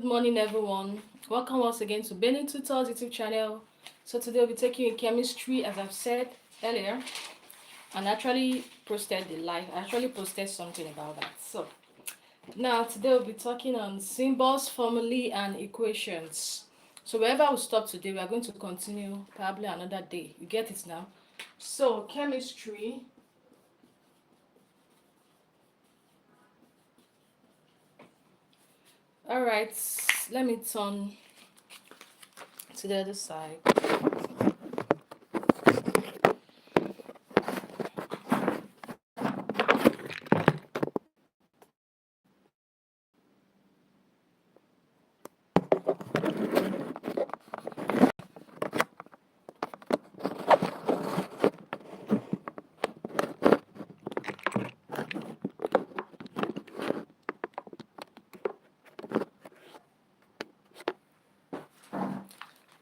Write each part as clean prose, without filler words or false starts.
Good morning, everyone. Welcome once again to Benny Tutors YouTube channel. So today we'll be taking in chemistry, as I've said earlier, and actually posted the live. I actually posted something about that. So now today we'll be talking on symbols, formulae, and equations. So wherever we stop today, we are going to continue probably another day. You get it now? So chemistry. All right. Let me turn to the other side.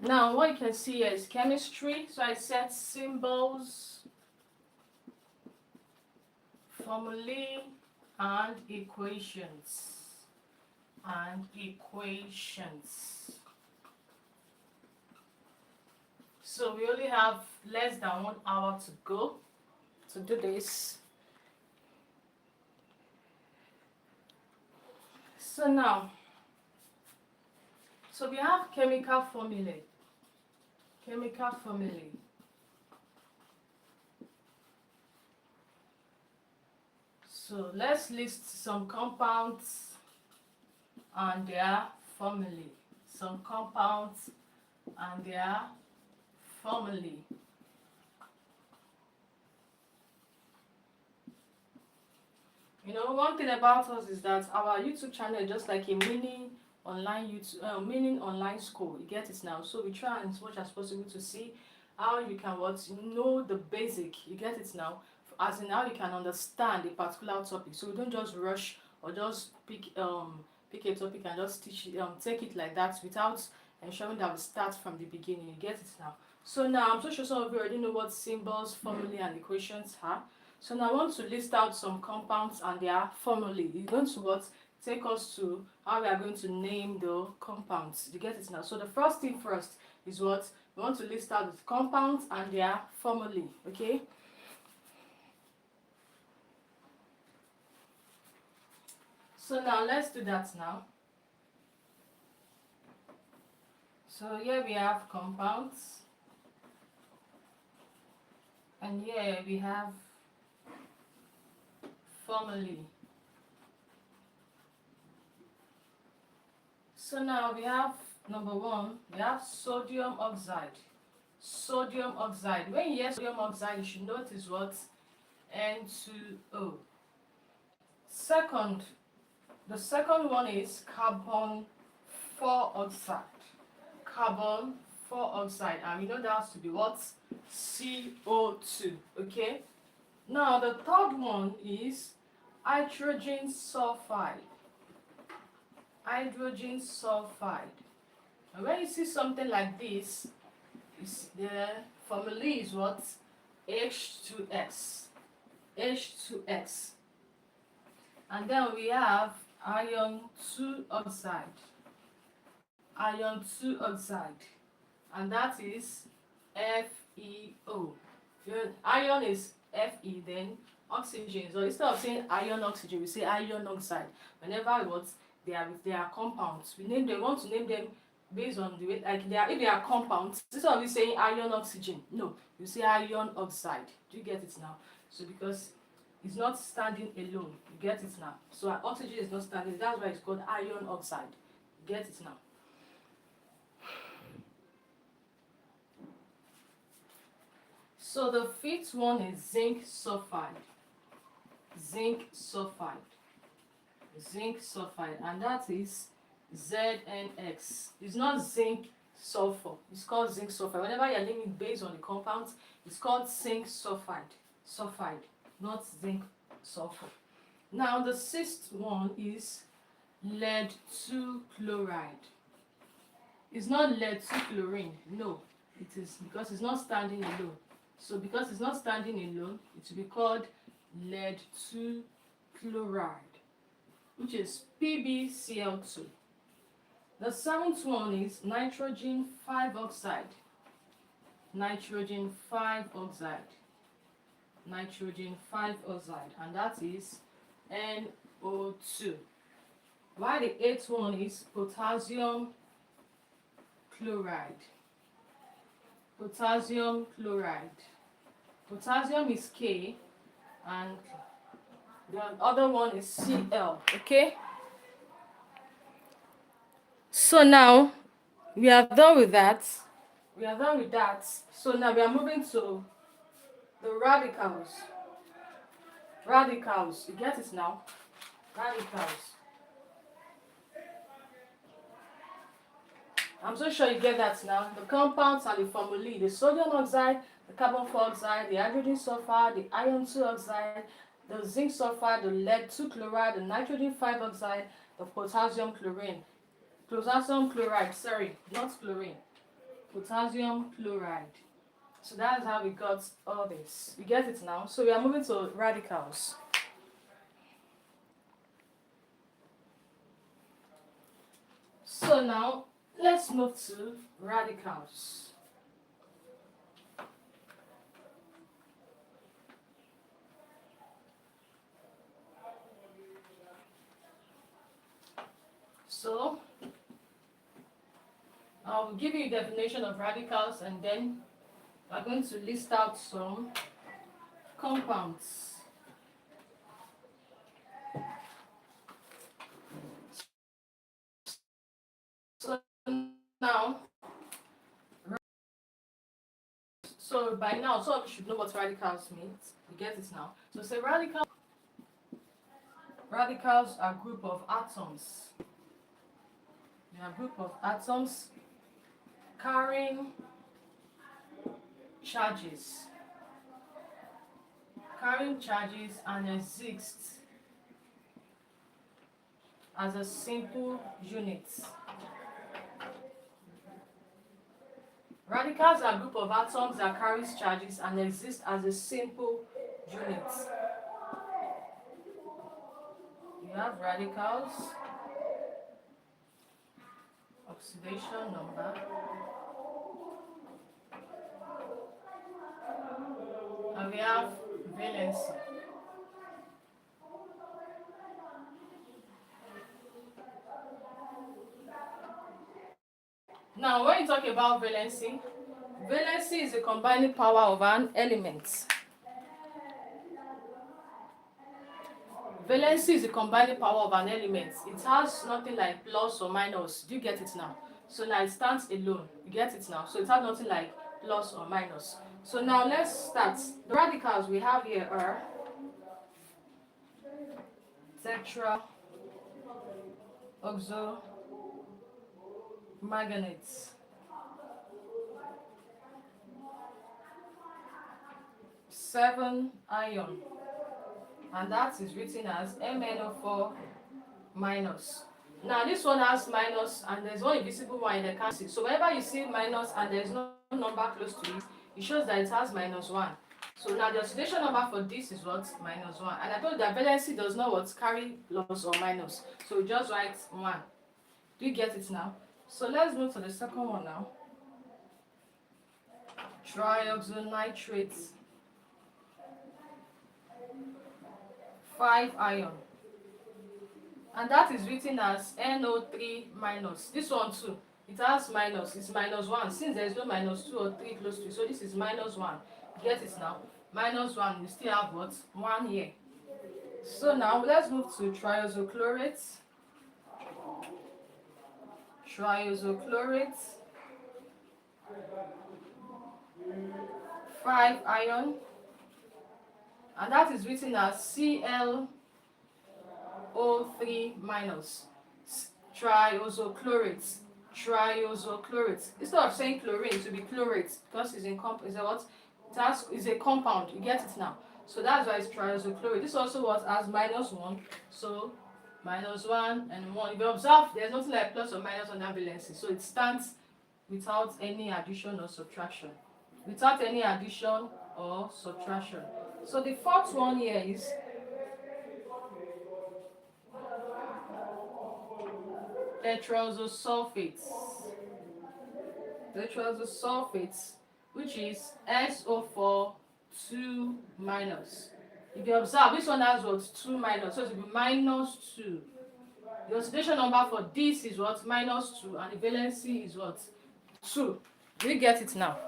Now, what you can see here is chemistry. So I set symbols, formulae, and equations. So we only have less than 1 hour to go to do this. So now, so we have chemical formulae. So let's list some compounds and their formulae. Some compounds and their formulae. You know, one thing about us is that our YouTube channel is just like a mini online school. You get it now. So we try as much as possible to see how you can know the basic. You get it now, as in how you can understand a particular topic. So we don't just rush or just pick a topic and just take it like that without ensuring that we start from the beginning. You get it now. So now I'm so sure some of you already know what symbols, formulae, and equations are. So now I want to list out some compounds and their formulae. It's going to take us to how we are going to name the compounds. You get it now? So the first thing first is we want to list out the compounds and their formulae. Okay? So now let's do that now. So here we have compounds, and here we have formulae. So now we have number one, we have sodium oxide. Sodium oxide. When you hear sodium oxide, you should notice what? N2O. Second, the second one is carbon 4 oxide. Carbon 4 oxide, and we know that has to be what? CO2. Okay? Now the third one is hydrogen sulfide. Hydrogen sulfide. And when you see something like this, the formula is what? H2S. H2S. And then we have iron 2 oxide. Iron 2 oxide. And that is FeO. Iron is Fe, then oxygen. So instead of saying iron oxygen, we say iron oxide. Whenever they are compounds, we want to name them based on the way, like if they are compounds, instead of saying iron oxygen, no, you say iron oxide. Do you get it now? So because it's not standing alone, you get it now. So oxygen is not standing, that's why it's called iron oxide. You get it now. So the fifth one is zinc sulfide. Zinc sulfide. Zinc sulfide, and that is ZnX. It's not zinc sulfur, it's called zinc sulfide. Whenever you're naming based on the compounds, it's called zinc sulfide, not zinc sulfur. Now the sixth one is lead 2 chloride. It's not lead 2 chlorine, no, it is because it's not standing alone. So because it's not standing alone, it will be called lead 2 chloride, which is PbCl2. The seventh one is nitrogen 5 oxide. Nitrogen 5 oxide. Nitrogen 5 oxide, and that is NO2. While the eighth one is potassium chloride. Potassium chloride. Potassium is K and the other one is Cl. Okay? So now we are done with that. So now we are moving to the radicals. Radicals. You get it now? Radicals. I'm so sure you get that now. The compounds and the formulae: the sodium oxide, the carbon 4 oxide, the hydrogen sulfide, the iron 2 oxide, the zinc sulfide, the lead 2 chloride, the nitrogen 5 oxide, the potassium chlorine. Potassium chloride, sorry, not chlorine. Potassium chloride. So that's how we got all this. You get it now? So we are moving to radicals. So now let's move to radicals. So I'll give you a definition of radicals and then we're going to list out some compounds. So now, so by now, some of you should know what radicals means. You get it now. So say radicals are a group of atoms. They are a group of atoms carrying charges. And exist as a simple unit. Radicals are a group of atoms that carries charges and exist as a simple unit. You have radicals, oxidation number, and we have valency. Now, when you talk about valency, valency is the combining power of an element. Valency is the combining power of an element. It has nothing like plus or minus. Do you get it now? So now it stands alone. You get it now? So it has nothing like plus or minus. So now let's start. The radicals we have here are tetraoxomanganate, 7 ion, and that is written as MnO4 minus. Now this one has minus and there's one invisible one in the cancer. So whenever you see minus and there's no number close to it, it shows that it has -1. So now the oxidation number for this is what? -1. And I told you that valency does not what? Carry plus or minus. So just write 1. Do you get it now? So let's move to the second one now. Trioxonitrate, 5 ion. And that is written as NO3 minus. This one too, it has minus, it's -1. Since there is no -2 or 3 close to it, so this is -1. Get it now? -1, we still have what? 1 here. So now let's move to triosochlorate. Triosochlorate, 5 ion. And that is written as ClO3 minus. Triosochlorate. Instead of saying chlorine, it will be chlorate because it's in is a what? Is a compound. You get it now? So that's why it's triosochlorate. This also was as -1. So -1 and 1. If you observe, there's nothing like plus or minus on that valency. So it stands without any addition or subtraction. Without any addition or subtraction. So the fourth one here is tetraoxosulfates. Tetraoxosulfates, which is SO4 2 minus. If you observe, this one has what? 2 minus, so it will be minus 2. The oxidation number for this is what? Minus 2, and the valency is what? 2. Do you get it now?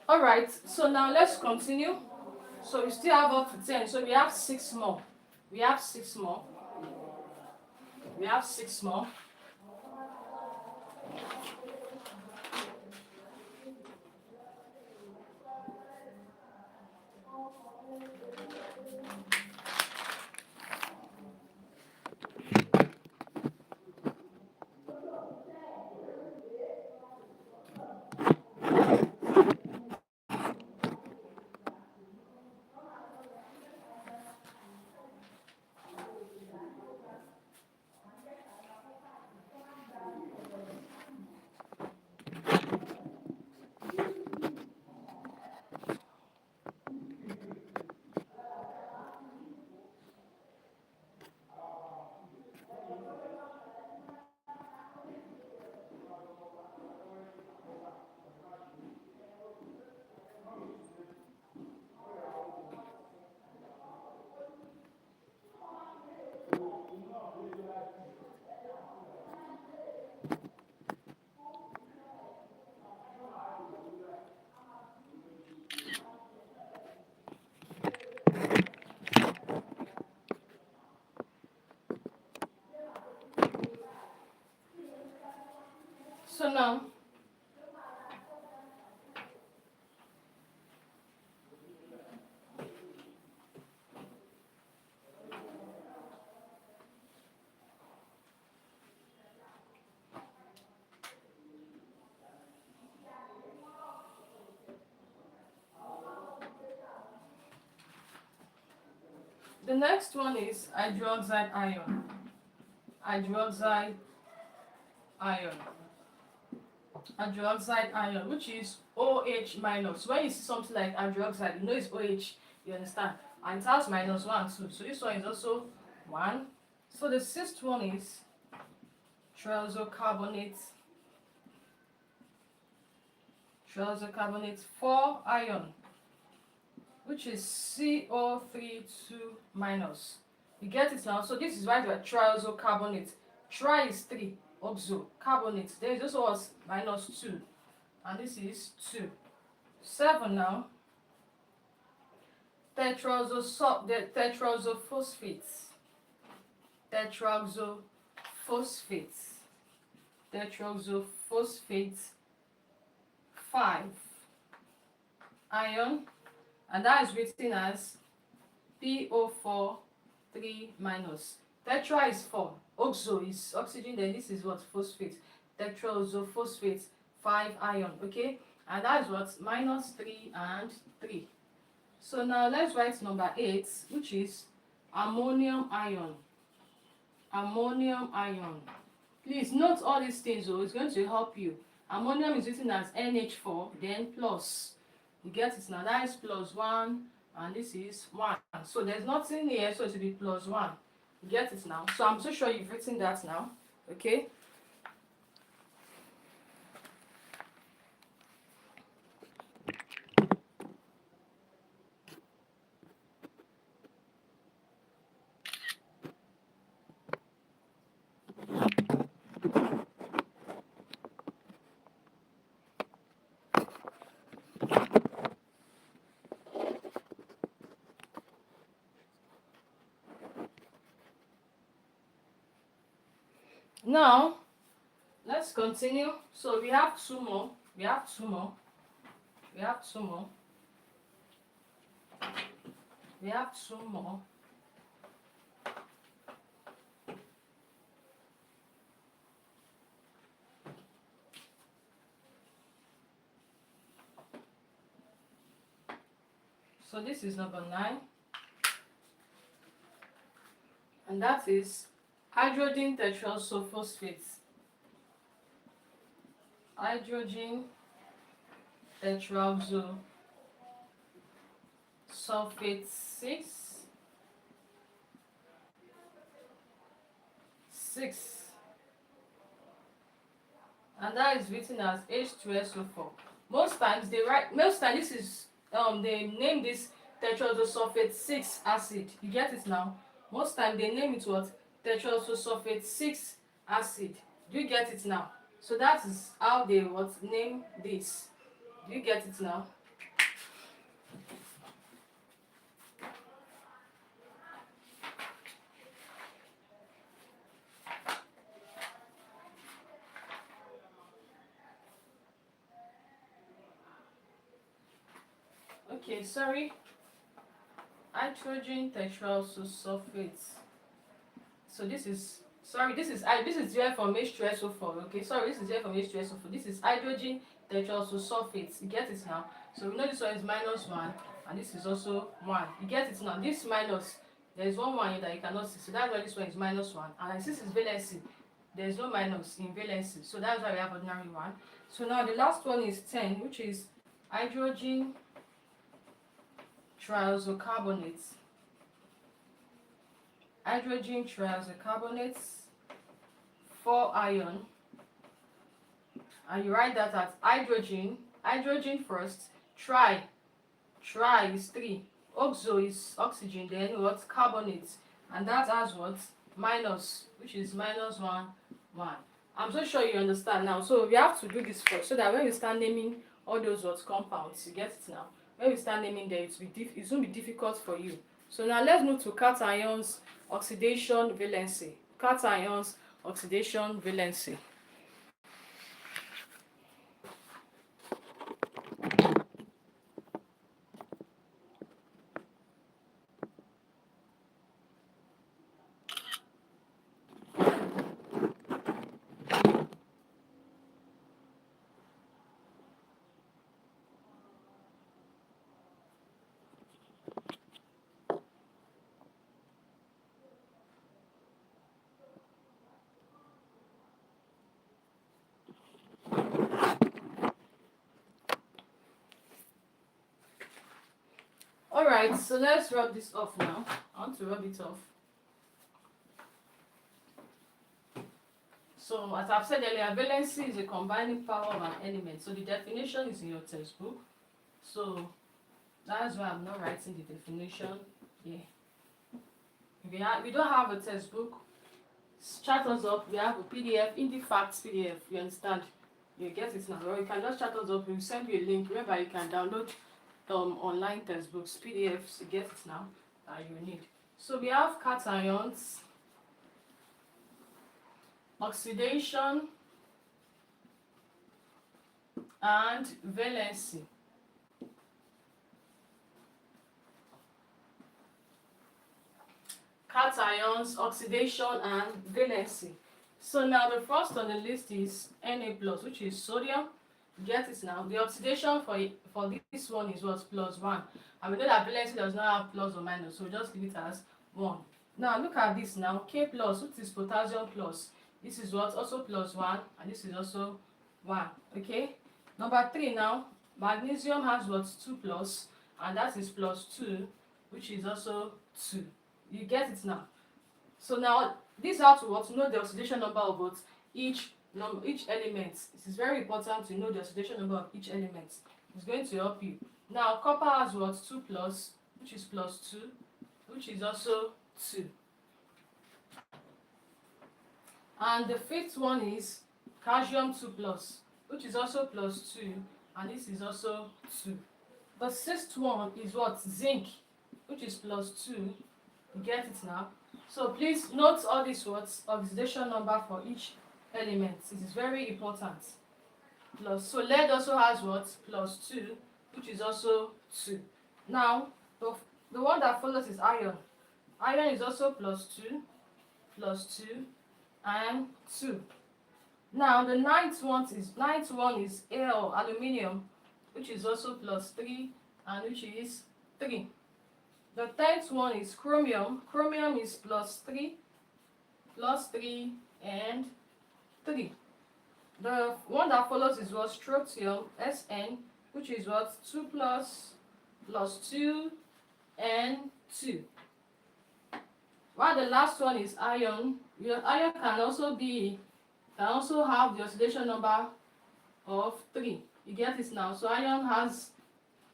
Alright, so now let's continue. So we still have up to 10, so we have 6 more. We have 6 more. We have 6 more. So now, the next one is hydroxide ion. Hydroxide ion. Hydroxide ion, which is OH minus. When you see something like hydroxide, you know it's OH, you understand? And it has minus 1 too. So this one is also 1. So the sixth one is triazocarbonate. Triazocarbonate 4 ion, which is CO3 2 minus. You get it now? So this is why we are triazocarbonate. Tri is 3, oxo, carbonate. There is also was minus 2, and this is 2. 7 now. Tetraoxophosphates. Tetraoxophosphates. Tetraoxophosphates 5 ion, and that is written as PO4 3 minus. Tetra is 4, oxo is oxygen, then this is what? Phosphate. Tetraoxophosphate 5 ion, okay? And that is what? Minus 3 and 3. So now let's write number 8, which is ammonium ion. Ammonium ion. Please note all these things, though, it's going to help you. Ammonium is written as NH4, then plus. You get it now? That is plus 1, and this is 1. So there's nothing here, so it will be plus 1. You get it now? So I'm so sure you've written that now. Okay? Now, let's continue. So we have 2 more. We have 2 more. We have 2 more. We have 2 more. So this is number 9. and that is hydrogen tetrasulfophosphate. Hydrogen tetrasulfophate 6, and that is written as H2SO4. Most times this is they name this tetrasulfophate 6 acid. You get it now? Most time they name it what? Tetrasulfophate 6 acid. Do you get it now? So that is how they what name this. Do you get it now? Okay, sorry. Hydrogen tetrasulfophate. So this is derived from H2SO4. Okay, sorry, this is derived from H2SO4. This is hydrogen tetrasulfophate. You get it now? So we know this one is -1, and this is also 1. You get it now? This minus, there is one here that you cannot see. So that's why this one is -1. And since it's valency, there is no minus in valency. So that's why we have ordinary 1. So now the last one is 10, which is hydrogen triazocarbonate. Hydrogen triazocarbonate, 4 ion, and you write that as hydrogen first, tri is 3, oxo is oxygen, then what? Carbonate, and that has what? Minus, which is -1. I'm so sure you understand now. So we have to do this first, so that when we start naming all those what compounds, you get it now. When we start naming them, it won't be difficult for you. So now let's move to cations, oxidation, valency. Cations, oxidation, valency. Alright, so let's rub this off now. I want to rub it off. So as I've said earlier, valency is a combining power of an element. So the definition is in your textbook. So that's why I'm not writing the definition here. If we don't have a textbook, chat us up. We have a PDF, in the facts PDF. You understand? You get it now. Or you can just chat us up. We'll send you a link. Remember, you can download online textbooks, PDFs. You get it now that you need. So we have cations, oxidation, and valency. Cations, oxidation, and valency. So now the first on the list is Na+, which is sodium. Get it now. The oxidation for this one is what? +1. And we know that valency does not have plus or minus, so just leave it as 1. Now look at this now. K+, which is potassium plus. This is what? Also +1, and this is also 1. Okay. Number 3 now. Magnesium has what? 2+, and that is +2, which is also 2. You get it now. So now this is how to what? Know the oxidation number of what? Each element. It is very important to know the oxidation number of each element. It's going to help you. Now copper has what? 2+, which is +2, which is also 2. And the 5th one is calcium 2+, which is also +2, and this is also 2. The 6th one is what? Zinc, which is +2. You get it now? So please note all these words, oxidation number for each element. It is very important. Plus, so lead also has what? +2, which is also 2. Now, the one that follows is iron. Iron is also +2, and 2. Now, the ninth one is Al, aluminium, which is also +3, and which is 3. The 10th one is chromium. Chromium is +3, plus 3, and 3. The one that follows is what? Strontium, Sn, which is what? 2 plus 2 and 2. While the last one is iron. Your iron can also have the oxidation number of 3. You get it now? So iron has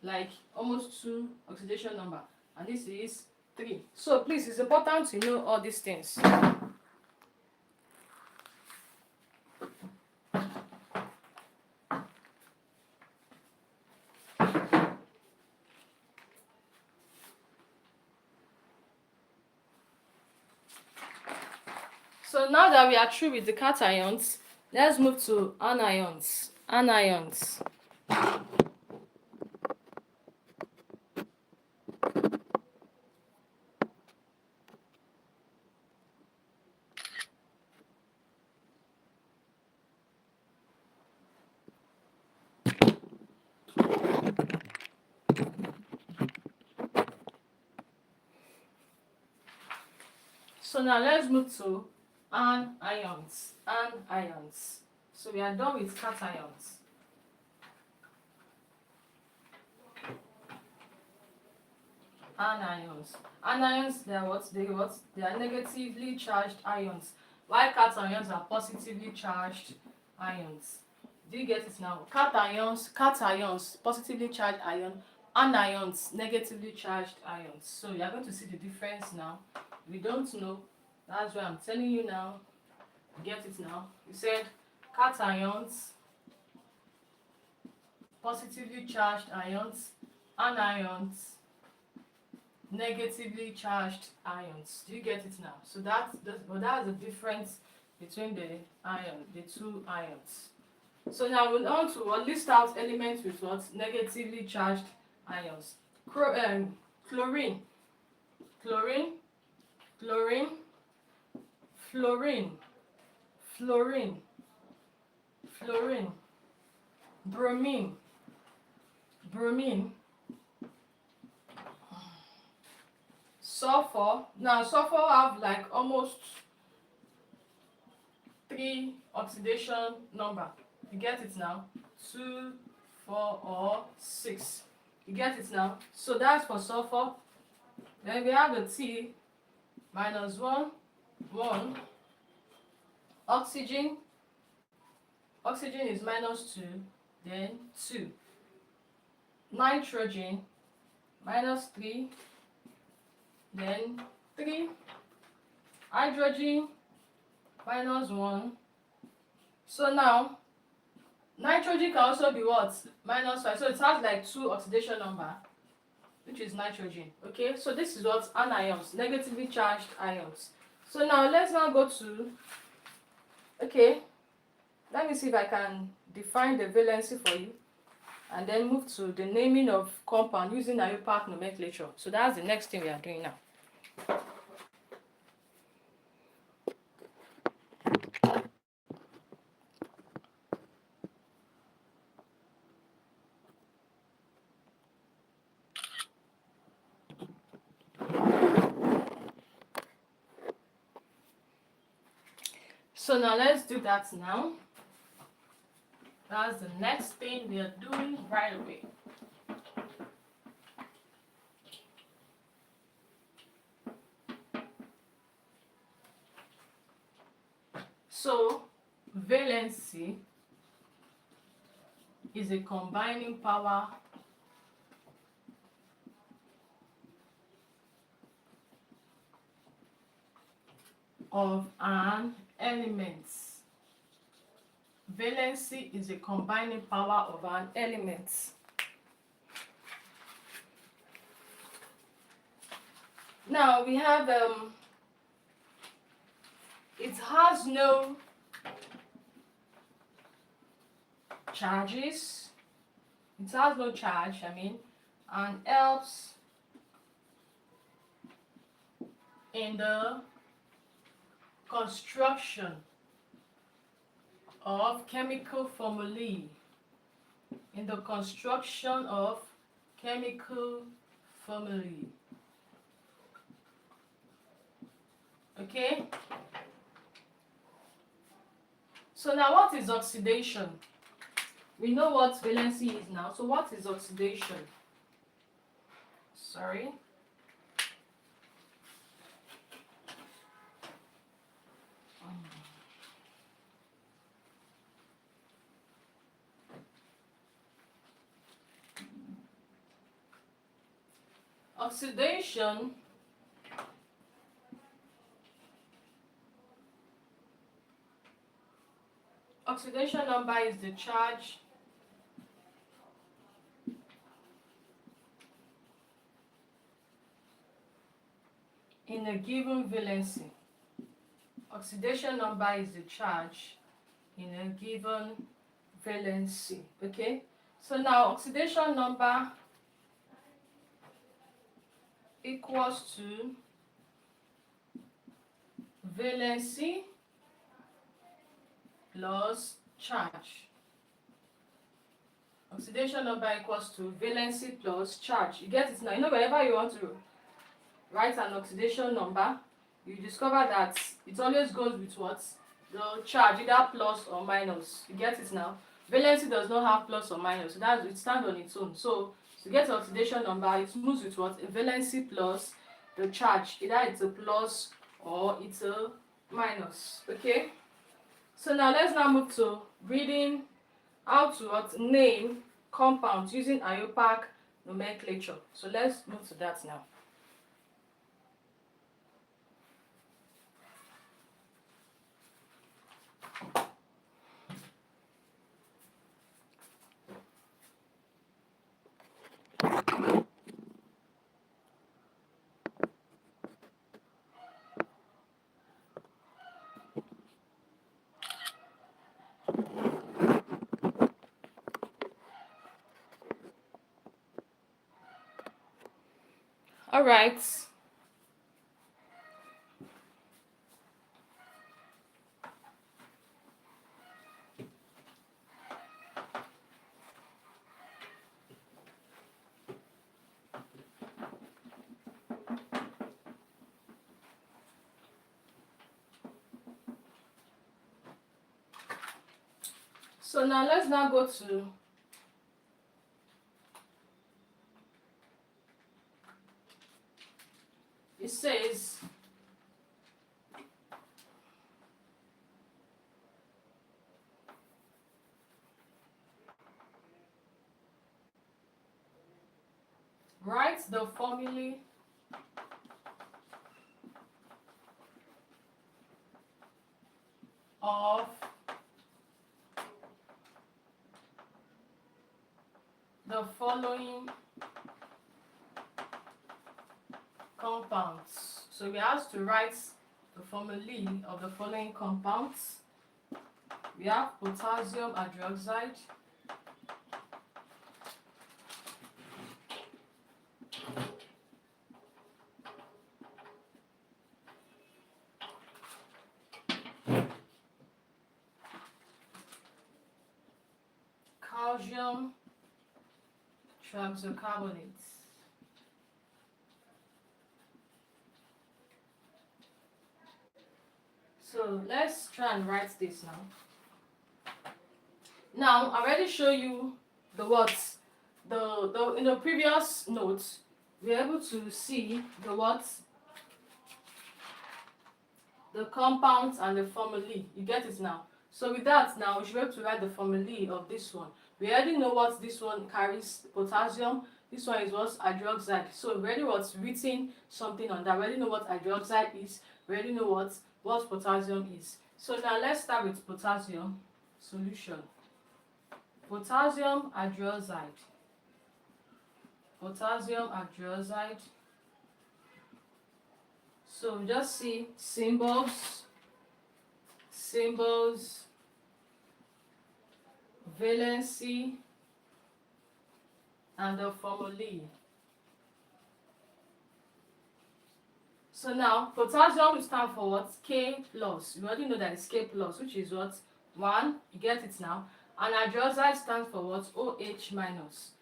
like almost 2 oxidation number, and this is 3. So please, it's important to know all these things. So now that we are through with the cations, let's move to anions. Anions. So now let's move to anions. Anions. So we are done with cations. Anions. Anions, they are what? They are negatively charged ions, while cations are positively charged ions. Do you get it now? Cations, positively charged ion. Anions, negatively charged ions. So you are going to see the difference now. We don't know. That's why I'm telling you now. Get it now? You said cations, positively charged ions, anions, negatively charged ions. Do you get it now? So that's the difference between the two ions. So now we're on to list out elements with what? Negatively charged ions. Chlorine, chlorine, fluorine, bromine, sulfur. Now sulfur have like almost 3 oxidation number. You get it now? 2, 4, or 6. You get it now? So that's for sulfur. Then we have the T minus 1. Oxygen is minus 2, then 2. Nitrogen minus 3, then 3. Hydrogen minus 1. So now nitrogen can also be what? Minus 5. So it has like 2 oxidation number, which is nitrogen. Okay, so this is what? Anions, negatively charged ions. So now let's now go to, okay, let me see if I can define the valency for you, and then move to the naming of compound using IUPAC nomenclature. So that's the next thing we are doing now. So now let's do that now. That's the next thing we are doing right away. So valency is a combining power of an element. Valency is a combining power of an element. Now we have it has no charges. It has no charge, and helps in the construction of chemical formulae. In the construction of chemical formulae. Okay? So now what is oxidation? We know what valency is now. So what is oxidation? Sorry. Oxidation number is the charge in a given valency. Oxidation number is the charge in a given valency. Okay, so now oxidation number equals to valency plus charge. Oxidation number equals to valency plus charge. You get it now? You know, whenever you want to write an oxidation number, you discover that it always goes with what? The charge, either plus or minus. You get it now? Valency does not have plus or minus, so that's it stands on its own. So to get oxidation number, it moves with what? A valency plus the charge. Either it's a plus or it's a minus. Okay? So now let's now move to reading how to what? Name compounds using IUPAC nomenclature. So let's move to that now. All right. So now let's now go to it says write the formulae of the following compounds. So we have to write the formulae of the following compounds. We have potassium hydroxide, calcium trioxocarbonate, so let's try and write this now. Now I already show you the words. The in the previous notes we are able to see the words, the compounds and the formulae. You get it now? So with that now we should be able to write the formulae of this one. We already know what this one carries, potassium. This one is what? Hydroxide. So we already what's written something on that. We already know what hydroxide is. We already know what potassium is. So now let's start with potassium solution. Potassium hydroxide. Potassium hydroxide. So just see symbols, valency, and the formulae. So now potassium will stand for what? K plus. You already know that it's K plus, which is what? 1. You get it now. And hydroxide stands for what? OH minus,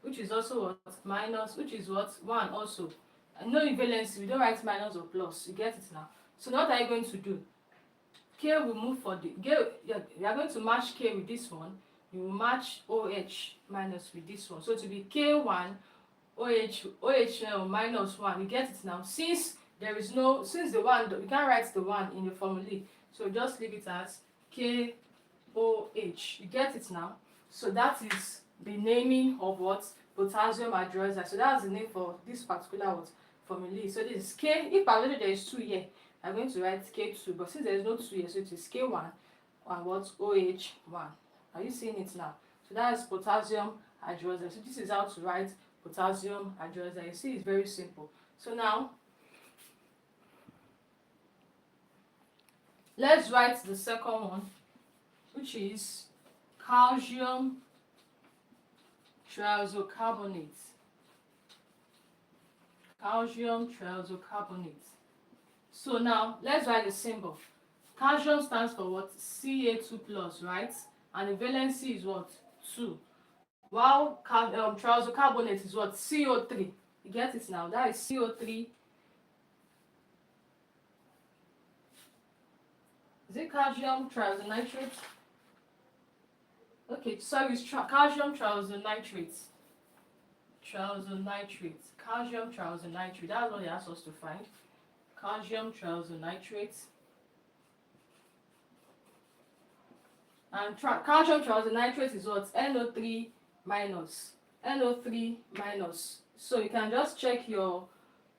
which is also what? Minus, which is what? 1 also. And no valency, we don't write minus or plus. You get it now. So now what are you going to do? K will move for the K. You are going to match K with this one. You will match OH minus with this one. So it will be K1 OH minus 1. You get it now? Since there is no, since the one, you can't write the one in the formulae. So just leave it as KOH. You get it now? So that is the naming of what? Potassium hydroxide. So that's the name for this particular what? Formulae. So this is K. If I there is 2 here, I'm going to write K2. But since there is no 2 here, so it is K1 and what? OH1. Are you seeing it now? So that is potassium hydroxide. So this is how to write potassium hydroxide. You see, it's very simple. So now, let's write the second one, which is calcium triazocarbonate. Calcium triazocarbonate. So now, let's write the symbol. Calcium stands for what? Ca2 plus, right? And the valency is what? 2. While triazocarbonate is what? CO3. You get it now? That is CO3. Is it calcium triazonitrate? Okay, sorry, it's calcium triazonitrate. Calcium triazonitrate. That's what they asked us to find. Calcium triazonitrate. And calcium triazonitrate is what? NO3 minus. NO3 minus. So you can just check your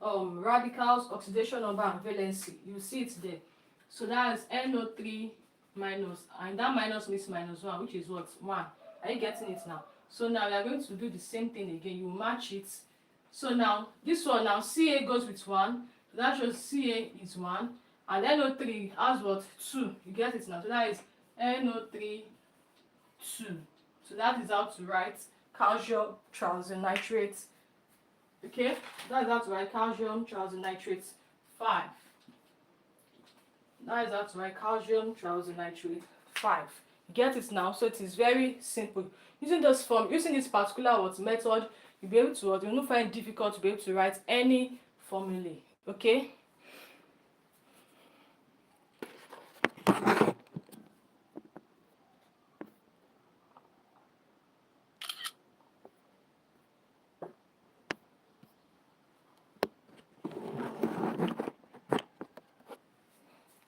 radicals, oxidation number, and valency. You see it there. So that is NO3 minus, and that minus means minus 1, which is what? 1. Are you getting it now? So now we are going to do the same thing again. You match it. So now this one, now Ca goes with 1. So that shows Ca is 1. And NO3 has what? 2. You get it now? So that is NO3 2. So that is how to write calcium triazonitrate. Okay? That is how to write calcium triazonitrate 5. That is how to write calcium triazonitrate 5. You get it now? So it is very simple. Using this particular method, you'll be able to, you'll not find it difficult to be able to write any formulae. Okay?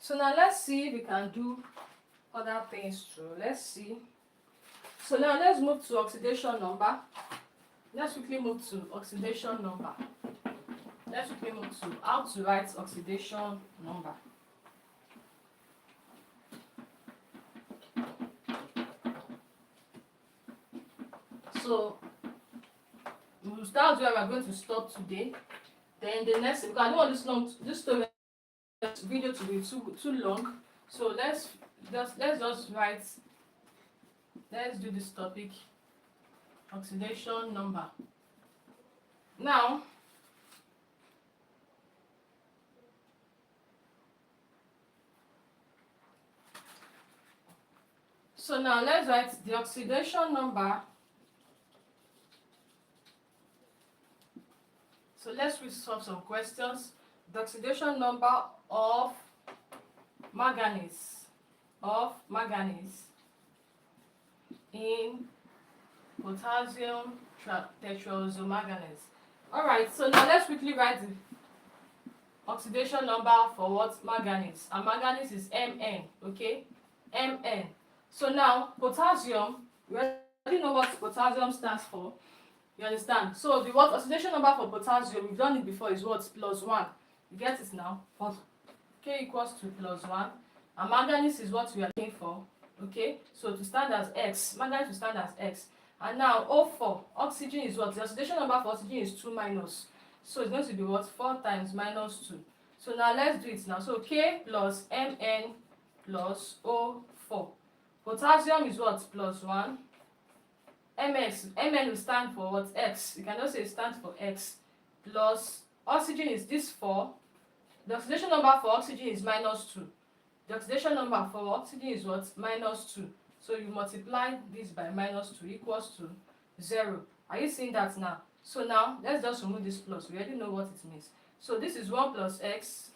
So now let's see if we can do other things too. Let's see. So now let's move to oxidation number. Let's quickly move to oxidation number. Let's quickly move to how to write oxidation number. So we'll start where we're going to stop today. Then the next, because I don't want this video to be too long. So let's just write. Let's do this topic, oxidation number. Now, so now let's write the oxidation number. So let's resolve some questions. The oxidation number of manganese in potassium tetraoxomanganese. Alright, so now let's quickly write the oxidation number for what? Manganese. And manganese is Mn, okay? Mn. So now potassium, we already know what potassium stands for. You understand? So the what oxidation number for potassium, we've done it before, is what? +1. You get it now? For K equals to +1. And manganese is what we are looking for. Okay? So to stand as X, manganese will stand as X. And now O4, oxygen is what? The oxidation number for oxygen is 2 minus. So it's going to be what? 4 times -2. So now let's do it now. So K plus Mn plus O4. Potassium is what? +1. Mn will stand for what? X. You can just say it stands for X. Plus oxygen is this 4. The oxidation number for oxygen is -2. The oxidation number for oxygen is what? -2. So you multiply this by -2 equals to 0. Are you seeing that now? So now let's just remove this plus. We already know what it means. So this is 1 plus X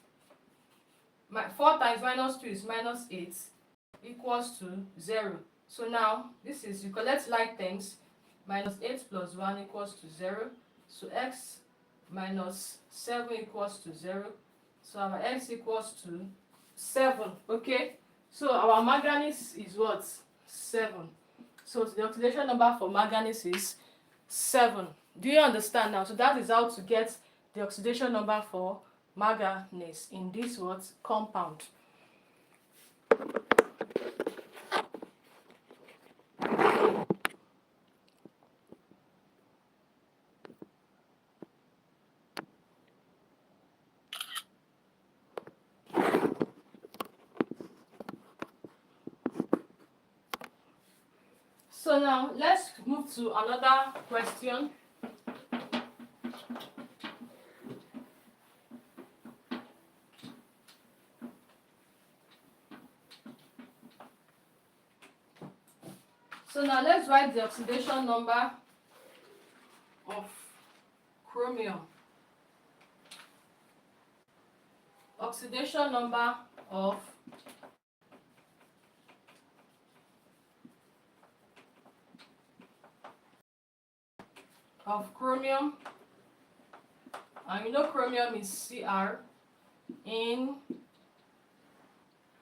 4 times minus 2 is minus 8 equals to 0. So now this is, you collect like terms, minus 8 plus 1 equals to 0. So x minus 7 equals to 0. So our x equals to 7. Okay, so our manganese is what? 7. So the oxidation number for manganese is 7. Do you understand now? So that is how to get the oxidation number for manganese in this what? Compound. So now let's move to another question. So now let's write the oxidation number of chromium. Oxidation number of chromium, and you know chromium is Cr in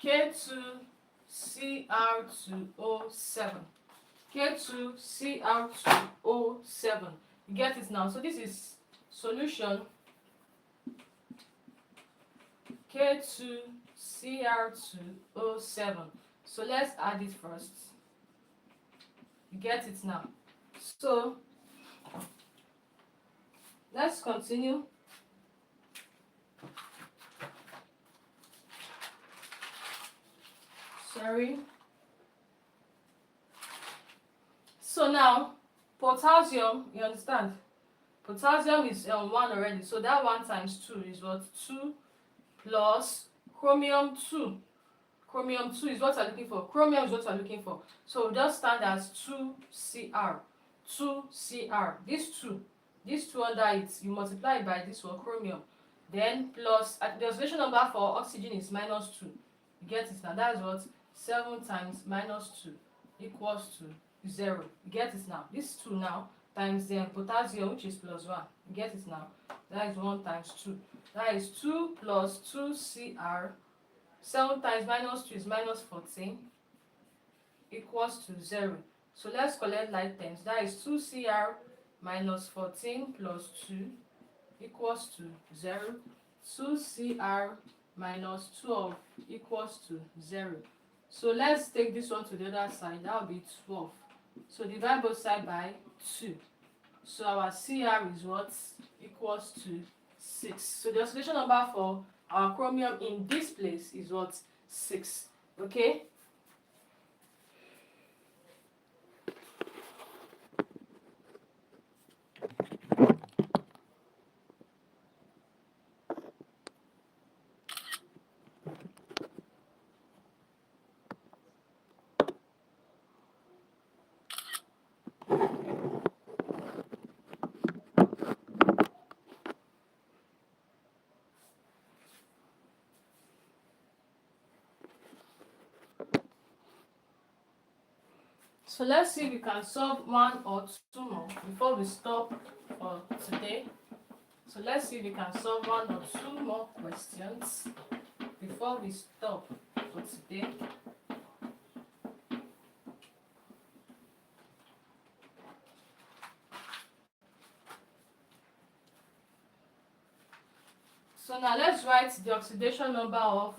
K2Cr2O7. K2Cr2O7. You get it now? So this is solution K2Cr2O7. So let's add it first. You get it now? So let's continue. Sorry. So now potassium, you understand? Potassium is 1 already. So that 1 times 2 is what? 2 plus chromium 2. Chromium 2 is what we're looking for. Chromium is what we're looking for. So we just stand as 2Cr. 2Cr. This 2 under it, you multiply it by this one, chromium. Then plus, the oxidation number for oxygen is minus 2. You get it now? That is what? 7 times minus 2 equals to 0. You get it now? This 2 now times the potassium, which is plus 1. You get it now? That is 1 times 2. That is 2 plus 2Cr. 7 times minus 2 is minus 14 equals to 0. So let's collect like terms. That is 2Cr minus 14 plus 2 equals to 0. 2Cr minus 12 equals to 0. So let's take this one to the other side. That will be 12. So divide both sides by 2. So our Cr is what? Equals to 6. So the oxidation number for our chromium in this place is what? 6. Okay? So let's see if we can solve 1 or 2 more before we stop for today. So let's see if we can solve 1 or 2 more questions before we stop for today. So now let's write the oxidation number of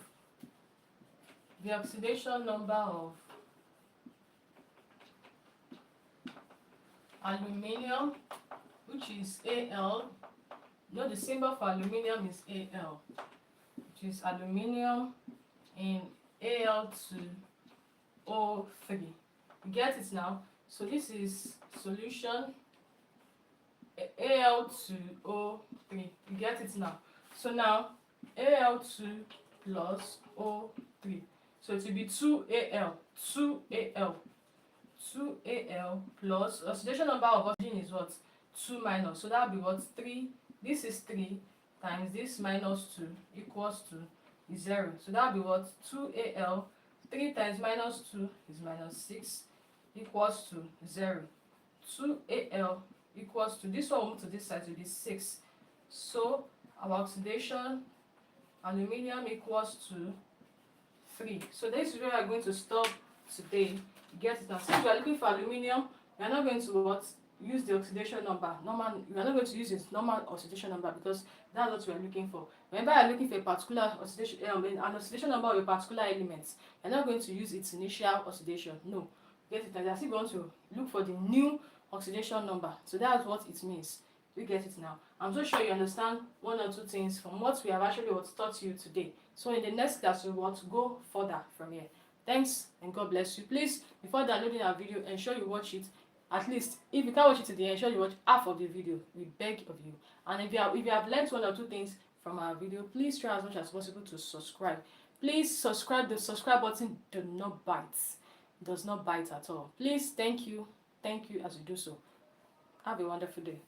aluminium, which is Al. You know the symbol for aluminium is Al, which is aluminium in Al2O3. You get it now? So this is solution Al2O3. You get it now? So now Al2 plus O3. So it will be 2Al. 2Al plus oxidation number of oxygen is what? 2 minus. So that will be what? 3. This is 3 times this minus 2 equals to is 0. So that will be what? 2Al. 3 times minus 2 is minus 6 equals to 0. 2Al equals to, this one will move to this side, will be 6. So our oxidation aluminium equals to 3. So this is where we are going to stop today. Get it now. Since we are looking for aluminium, we are not going to what? Use the oxidation number. Normal, we are not going to use its normal oxidation number because that's what we are looking for. Whenever you are looking for a particular oxidation, an oxidation number of a particular element, you are not going to use its initial oxidation. No. Get it now. As if you want to look for the new oxidation number. So that's what it means. You get it now. I'm so sure you understand one or two things from what we have actually taught you today. So in the next class, we want to go further from here. Thanks and God bless you. Please, before downloading our video, ensure you watch it. At least, if you can't watch it today, ensure you watch half of the video. We beg of you. And if you have learned one or two things from our video, please try as much as possible to subscribe. Please subscribe. The subscribe button does not bite. It does not bite at all. Please, thank you. Thank you as you do so. Have a wonderful day.